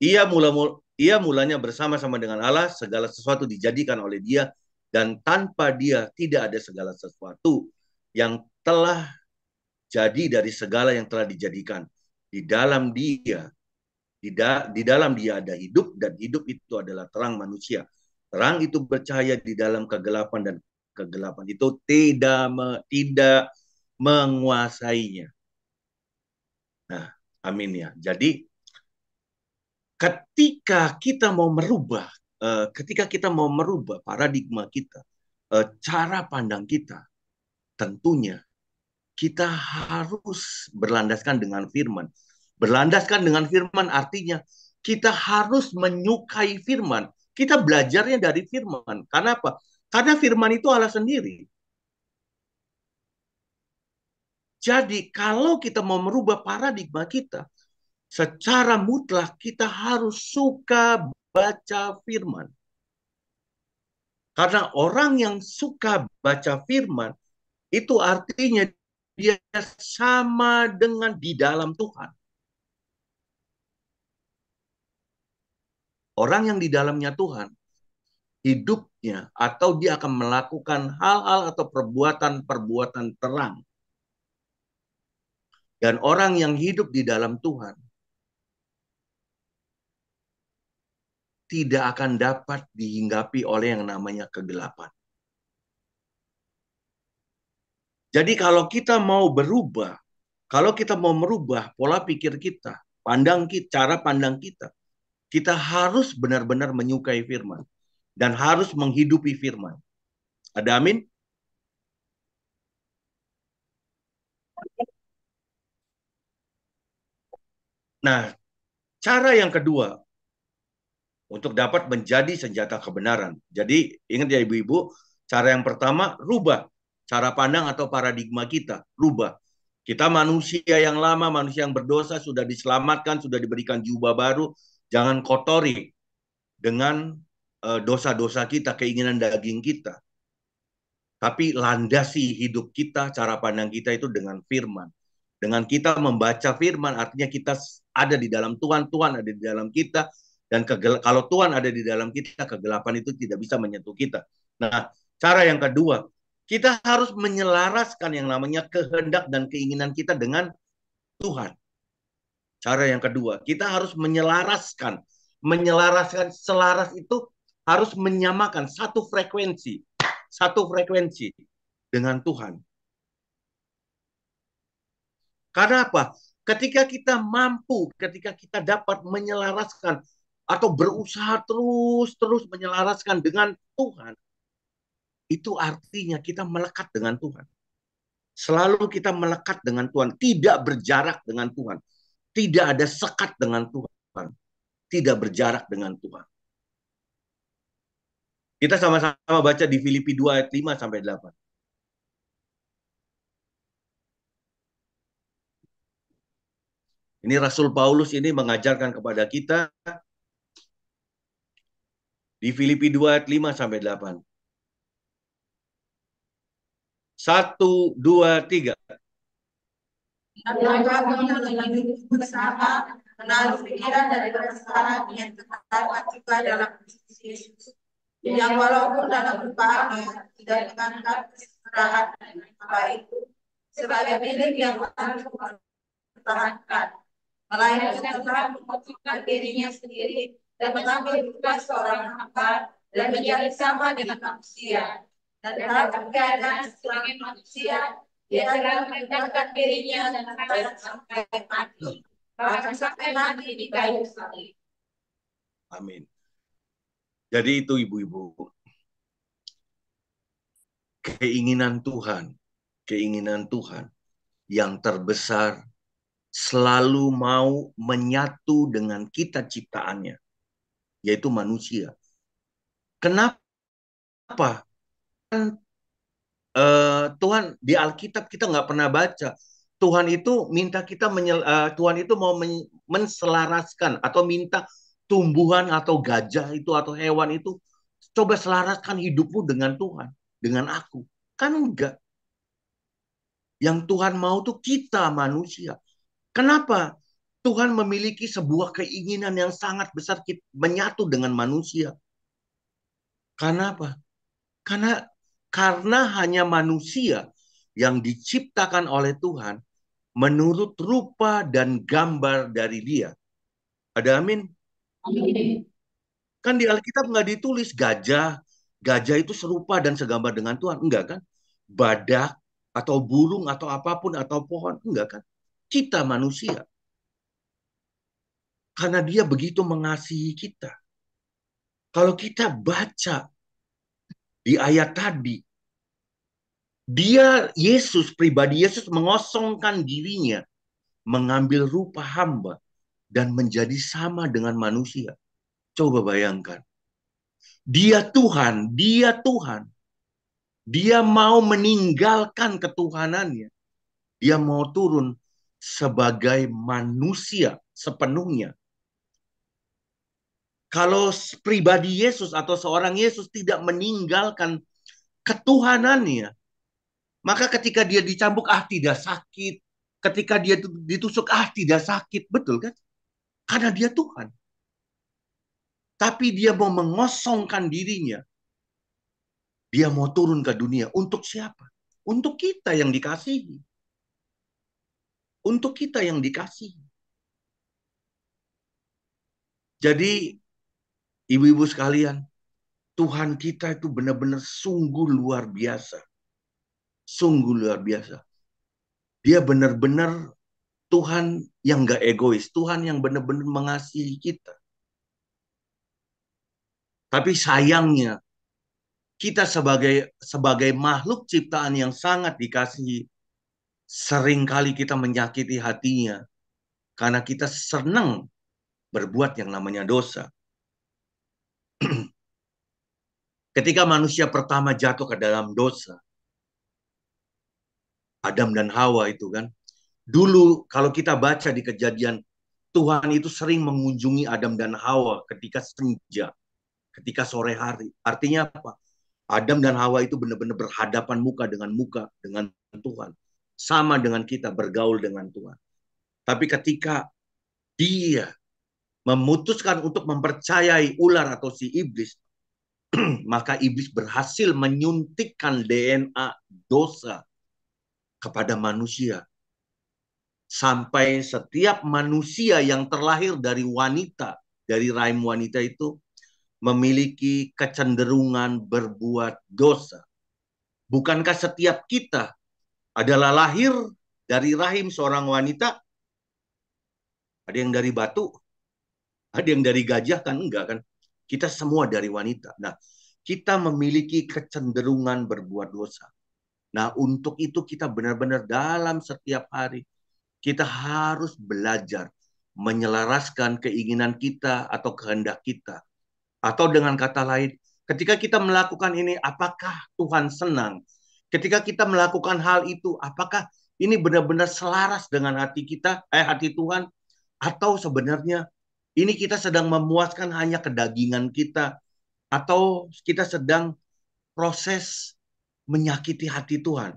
Ia mulanya bersama-sama dengan Allah, segala sesuatu dijadikan oleh Dia, dan tanpa Dia tidak ada segala sesuatu yang telah jadi dari segala yang telah dijadikan. Di dalam Dia, di dalam Dia ada hidup, dan hidup itu adalah terang manusia. Terang itu bercahaya di dalam kegelapan, dan kegelapan itu tidak menguasainya. Nah, amin ya. Jadi ketika kita mau merubah paradigma kita, cara pandang kita, tentunya kita harus berlandaskan dengan firman. Berlandaskan dengan firman artinya kita harus menyukai firman. Kita belajarnya dari firman. Karena apa? Karena firman itu Allah sendiri. Jadi kalau kita mau merubah paradigma kita, secara mutlak kita harus suka baca firman. Karena orang yang suka baca firman, itu artinya dia sama dengan di dalam Tuhan. Orang yang di dalamnya Tuhan, hidupnya atau dia akan melakukan hal-hal atau perbuatan-perbuatan terang. Dan orang yang hidup di dalam Tuhan tidak akan dapat dihinggapi oleh yang namanya kegelapan. Jadi kalau kita mau berubah, kalau kita mau merubah pola pikir kita, cara pandang kita harus benar-benar menyukai firman dan harus menghidupi firman. Ada amin? Nah, cara yang kedua untuk dapat menjadi senjata kebenaran. Jadi ingat ya ibu-ibu, cara yang pertama rubah cara pandang atau paradigma kita, rubah. Kita manusia yang lama, manusia yang berdosa sudah diselamatkan, sudah diberikan jubah baru, jangan kotori dengan dosa-dosa kita, keinginan daging kita. Tapi landasi hidup kita, cara pandang kita itu dengan firman. Dengan kita membaca firman, artinya kita ada di dalam Tuhan, Tuhan ada di dalam kita, dan kalau Tuhan ada di dalam kita, kegelapan itu tidak bisa menyentuh kita. Nah, cara yang kedua, kita harus menyelaraskan yang namanya kehendak dan keinginan kita dengan Tuhan. Cara yang kedua, kita harus menyelaraskan. Menyelaraskan, selaras itu harus menyamakan satu frekuensi dengan Tuhan. Karena apa? Ketika kita dapat menyelaraskan atau berusaha terus menyelaraskan dengan Tuhan, itu artinya kita melekat dengan Tuhan. Selalu kita melekat dengan Tuhan, tidak berjarak dengan Tuhan. Tidak ada sekat dengan Tuhan. Tidak berjarak dengan Tuhan. Kita sama-sama baca di Filipi 2 ayat 5 sampai 8. Ini Rasul Paulus ini mengajarkan kepada kita di Filipi 2 ayat 5 sampai 8. 1, 2, 3. Yang kami bersama menaruh pikiran dari sekarang yang tetap juga dalam Kristus Yesus. Yang walaupun dalam berbahagia tidak dikatakan kesejahteraan dengan apa itu sebagai milik yang harus dipertahankan, melainkan tetap mengucapkan dirinya sendiri dan mengambil tugas seorang hamba dan menjadi sama dengan manusia dan dalam keadaan sebagai manusia dia telah merendahkan dirinya dan sampai mati, bahkan sampai mati di kayu salib. Amin. Jadi itu ibu-ibu, keinginan Tuhan yang terbesar selalu mau menyatu dengan kita ciptaannya, yaitu manusia. Kenapa? Tuhan di Alkitab kita nggak pernah baca. Tuhan itu minta kita Tuhan itu mau menselaraskan atau minta tumbuhan atau gajah itu atau hewan itu coba selaraskan hidupmu dengan Tuhan, dengan aku. Kan enggak. Yang Tuhan mau tuh kita manusia. Kenapa? Tuhan memiliki sebuah keinginan yang sangat besar menyatu dengan manusia. Karena apa? Karena hanya manusia yang diciptakan oleh Tuhan menurut rupa dan gambar dari Dia. Ada amin? Amin. Kan di Alkitab nggak ditulis gajah itu serupa dan segambar dengan Tuhan. Enggak kan? Badak atau burung atau apapun atau pohon. Enggak kan? Kita manusia. Karena Dia begitu mengasihi kita. Kalau kita baca di ayat tadi, pribadi Yesus mengosongkan dirinya, mengambil rupa hamba, dan menjadi sama dengan manusia. Coba bayangkan. Dia Tuhan, dia Tuhan. Dia mau meninggalkan ketuhanannya. Dia mau turun sebagai manusia sepenuhnya. Kalau pribadi Yesus atau seorang Yesus tidak meninggalkan ketuhanannya, maka ketika dia dicambuk, tidak sakit. Ketika dia ditusuk, tidak sakit. Betul kan? Karena dia Tuhan. Tapi dia mau mengosongkan dirinya. Dia mau turun ke dunia. Untuk siapa? Untuk kita yang dikasihi. Untuk kita yang dikasihi. Jadi, ibu-ibu sekalian, Tuhan kita itu benar-benar sungguh luar biasa. Sungguh luar biasa. Dia benar-benar Tuhan yang gak egois. Tuhan yang benar-benar mengasihi kita. Tapi sayangnya, kita sebagai makhluk ciptaan yang sangat dikasihi, seringkali kita menyakiti hatinya. Karena kita senang berbuat yang namanya dosa. Ketika manusia pertama jatuh ke dalam dosa, Adam dan Hawa itu kan, dulu kalau kita baca di Kejadian, Tuhan itu sering mengunjungi Adam dan Hawa ketika senja, ketika sore hari. Artinya apa? Adam dan Hawa itu benar-benar berhadapan muka dengan Tuhan. Sama dengan kita bergaul dengan Tuhan. Tapi ketika dia memutuskan untuk mempercayai ular atau si iblis, maka iblis berhasil menyuntikkan DNA dosa kepada manusia. Sampai setiap manusia yang terlahir dari wanita, dari rahim wanita itu, memiliki kecenderungan berbuat dosa. Bukankah setiap kita adalah lahir dari rahim seorang wanita? Ada yang dari batu, ada yang dari gajah, kan? Enggak kan? Kita semua dari wanita. Nah, kita memiliki kecenderungan berbuat dosa. Nah, untuk itu kita benar-benar dalam setiap hari, kita harus belajar menyelaraskan keinginan kita atau kehendak kita. Atau dengan kata lain, ketika kita melakukan ini, apakah Tuhan senang? Ketika kita melakukan hal itu, apakah ini benar-benar selaras dengan hati kita, hati Tuhan? Atau sebenarnya ini kita sedang memuaskan hanya kedagingan kita, atau kita sedang proses menyakiti hati Tuhan?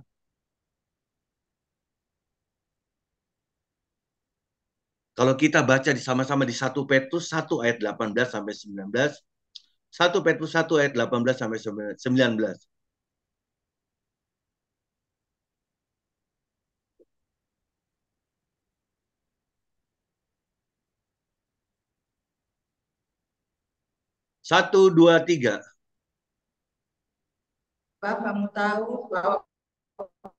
Kalau kita baca sama-sama di 1 Petrus 1 ayat 18 sampai 19, 1 Petrus 1 ayat 18 sampai 19. Satu, dua, tiga. Sebab kamu tahu bahwa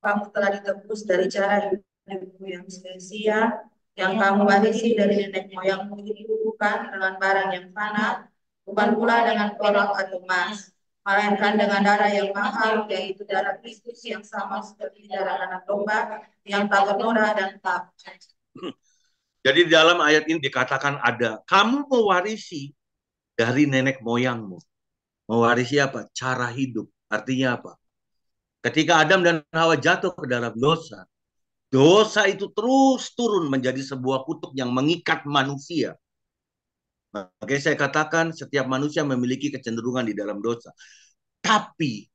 kamu telah ditebus dari cara hidupmu yang sia-sia, yang kamu warisi dari nenek moyangmu itu bukan dengan barang yang fana, bukan pula dengan perak atau emas, melainkan dengan darah yang mahal, yaitu darah Kristus yang sama seperti darah anak domba yang tak bernoda dan tak. Jadi di dalam ayat ini dikatakan ada, kamu mewarisi dari nenek moyangmu. Mewarisi apa? Cara hidup. Artinya apa? Ketika Adam dan Hawa jatuh ke dalam dosa, dosa itu terus turun menjadi sebuah kutuk yang mengikat manusia. Makanya saya katakan setiap manusia memiliki kecenderungan di dalam dosa. Tapi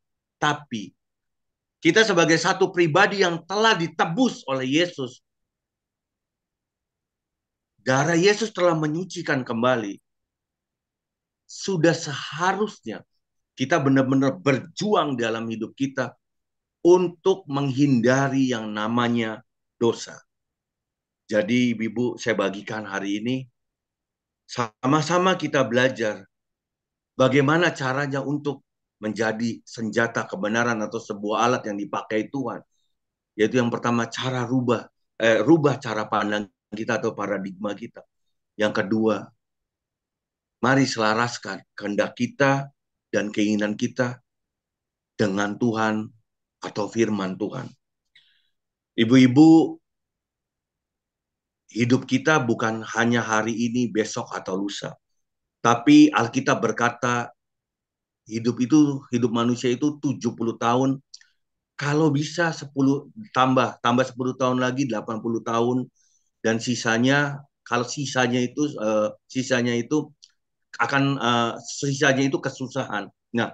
kita sebagai satu pribadi yang telah ditebus oleh Yesus Darah Yesus telah menyucikan kembali. Sudah seharusnya kita benar-benar berjuang dalam hidup kita untuk menghindari yang namanya dosa. Jadi Ibu, saya bagikan hari ini, sama-sama kita belajar bagaimana caranya untuk menjadi senjata kebenaran atau sebuah alat yang dipakai Tuhan. Yaitu yang pertama, rubah cara pandang kita atau paradigma kita. Yang kedua, mari selaraskan kehendak kita dan keinginan kita dengan Tuhan atau firman Tuhan. Ibu-ibu, hidup kita bukan hanya hari ini, besok, atau lusa. Tapi Alkitab berkata, hidup manusia itu 70 tahun. Kalau bisa 10 tambah 10 tahun lagi 80 tahun, dan kalau sisanya itu sisanya itu kesusahan. Nah,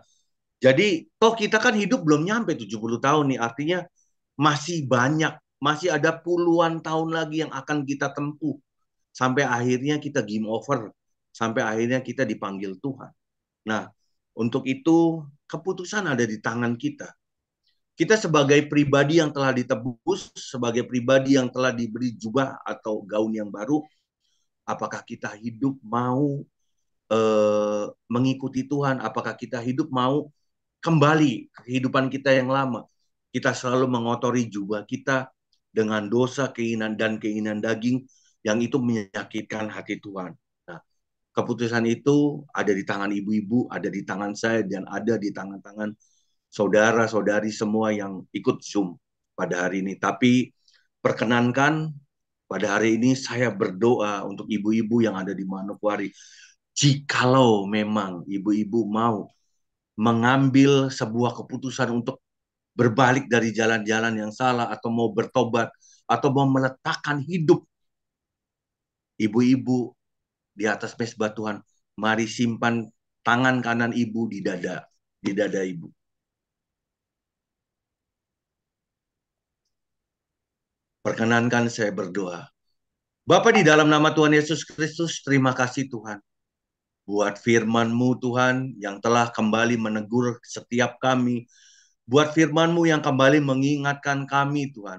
jadi toh kita kan hidup belum nyampe 70 tahun nih, artinya masih ada puluhan tahun lagi yang akan kita tempuh sampai akhirnya kita game over, sampai akhirnya kita dipanggil Tuhan. Nah, untuk itu keputusan ada di tangan kita. Kita sebagai pribadi yang telah ditebus, sebagai pribadi yang telah diberi jubah atau gaun yang baru, apakah kita hidup mau mengikuti Tuhan? Apakah kita hidup mau kembali kehidupan kita yang lama? Kita selalu mengotori jubah kita dengan dosa, keinginan daging yang itu menyakitkan hati Tuhan. Nah, keputusan itu ada di tangan ibu-ibu, ada di tangan saya, dan ada di tangan-tangan saudara-saudari semua yang ikut Zoom pada hari ini. Tapi perkenankan pada hari ini saya berdoa untuk ibu-ibu yang ada di Manokwari. Jikalau memang ibu-ibu mau mengambil sebuah keputusan untuk berbalik dari jalan-jalan yang salah, atau mau bertobat, atau mau meletakkan hidup ibu-ibu di atas mezbah Tuhan, mari simpan tangan kanan ibu di dada ibu. Perkenankan saya berdoa. Bapa, di dalam nama Tuhan Yesus Kristus, terima kasih Tuhan buat firman-Mu Tuhan yang telah kembali menegur setiap kami, buat firman-Mu yang kembali mengingatkan kami Tuhan.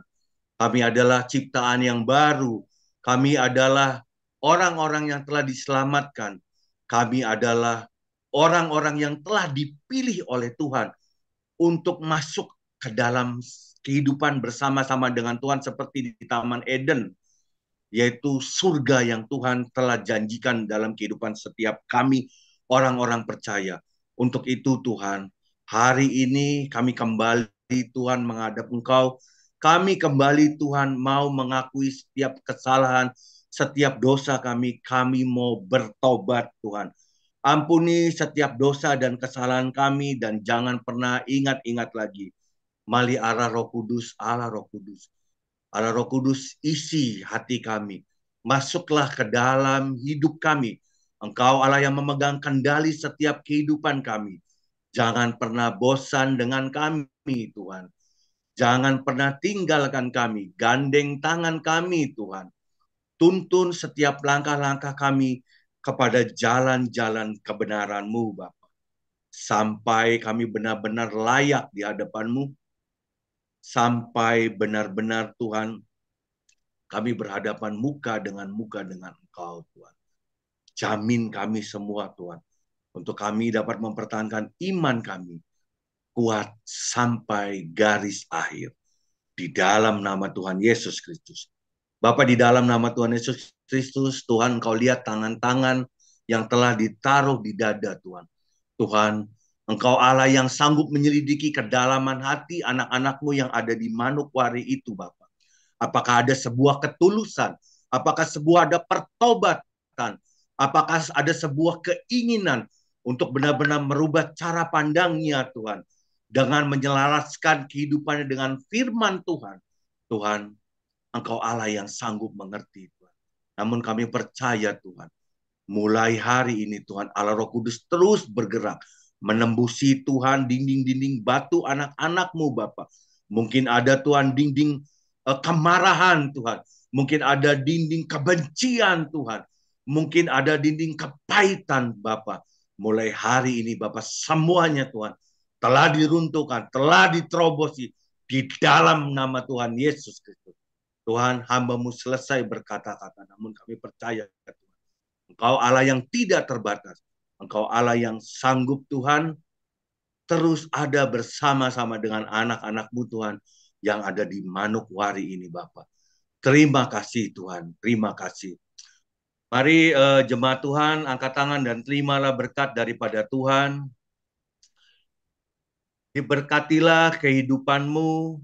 Kami adalah ciptaan yang baru, kami adalah orang-orang yang telah diselamatkan, kami adalah orang-orang yang telah dipilih oleh Tuhan untuk masuk ke dalam kehidupan bersama-sama dengan Tuhan seperti di Taman Eden, yaitu surga yang Tuhan telah janjikan dalam kehidupan setiap kami orang-orang percaya. Untuk itu Tuhan, hari ini kami kembali Tuhan menghadap Engkau. Kami kembali Tuhan mau mengakui setiap kesalahan, setiap dosa kami mau bertobat Tuhan. Ampuni setiap dosa dan kesalahan kami, dan jangan pernah ingat-ingat lagi. Mali Allah Roh Kudus, Allah Roh Kudus. Allah Roh Kudus, isi hati kami. Masuklah ke dalam hidup kami. Engkau Allah yang memegang kendali setiap kehidupan kami. Jangan pernah bosan dengan kami, Tuhan. Jangan pernah tinggalkan kami. Gandeng tangan kami, Tuhan. Tuntun setiap langkah-langkah kami kepada jalan-jalan kebenaran-Mu, Bapa. Sampai kami benar-benar layak di hadapan-Mu. Sampai benar-benar Tuhan, kami berhadapan muka dengan Engkau, Tuhan. Jamin kami semua, Tuhan, untuk kami dapat mempertahankan iman kami kuat sampai garis akhir. Di dalam nama Tuhan Yesus Kristus. Bapa, di dalam nama Tuhan Yesus Kristus, Tuhan, Engkau lihat tangan-tangan yang telah ditaruh di dada, Tuhan. Tuhan, Engkau Allah yang sanggup menyelidiki kedalaman hati anak-anak-Mu yang ada di Manokwari itu, Bapa. Apakah ada sebuah ketulusan? Apakah ada pertobatan? Apakah ada sebuah keinginan untuk benar-benar merubah cara pandangnya, Tuhan, dengan menyelaraskan kehidupannya dengan firman Tuhan? Tuhan, Engkau Allah yang sanggup mengerti, Tuhan. Namun kami percaya, Tuhan, mulai hari ini, Tuhan, Allah Roh Kudus terus bergerak, menembusi, Tuhan, dinding-dinding batu anak-anak-Mu, Bapa. Mungkin ada, Tuhan, dinding kemarahan, Tuhan. Mungkin ada dinding kebencian Tuhan. Mungkin ada dinding kepahitan Bapa. Mulai hari ini Bapa, semuanya Tuhan telah diruntuhkan, telah diterobosi di dalam nama Tuhan Yesus Kristus. Tuhan, hamba-Mu selesai berkata-kata, namun kami percaya Tuhan, Engkau Allah yang tidak terbatas. Engkau Allah yang sanggup Tuhan, terus ada bersama-sama dengan anak-anak-Mu Tuhan, yang ada di Manokwari ini Bapak. Terima kasih Tuhan, terima kasih. Mari jemaat Tuhan, angkat tangan dan terimalah berkat daripada Tuhan. Diberkatilah kehidupanmu,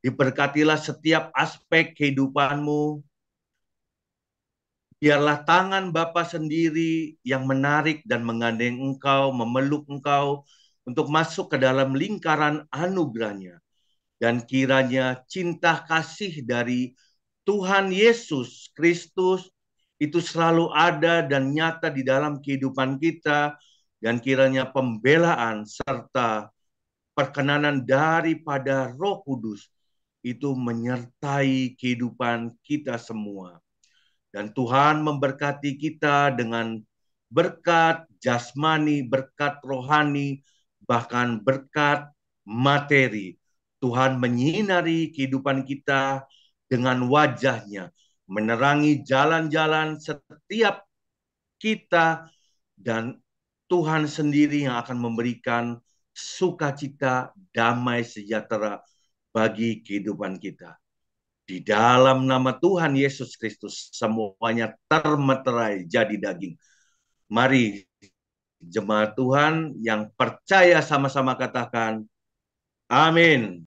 diberkatilah setiap aspek kehidupanmu. Biarlah tangan Bapa sendiri yang menarik dan menggandeng engkau, memeluk engkau untuk masuk ke dalam lingkaran anugerahnya. Dan kiranya cinta kasih dari Tuhan Yesus Kristus itu selalu ada dan nyata di dalam kehidupan kita. Dan kiranya pembelaan serta perkenanan daripada Roh Kudus itu menyertai kehidupan kita semua. Dan Tuhan memberkati kita dengan berkat jasmani, berkat rohani, bahkan berkat materi. Tuhan menyinari kehidupan kita dengan wajahnya, menerangi jalan-jalan setiap kita, dan Tuhan sendiri yang akan memberikan sukacita, damai sejahtera bagi kehidupan kita. Di dalam nama Tuhan Yesus Kristus, semuanya termeterai jadi daging. Mari jemaat Tuhan yang percaya sama-sama katakan, amin.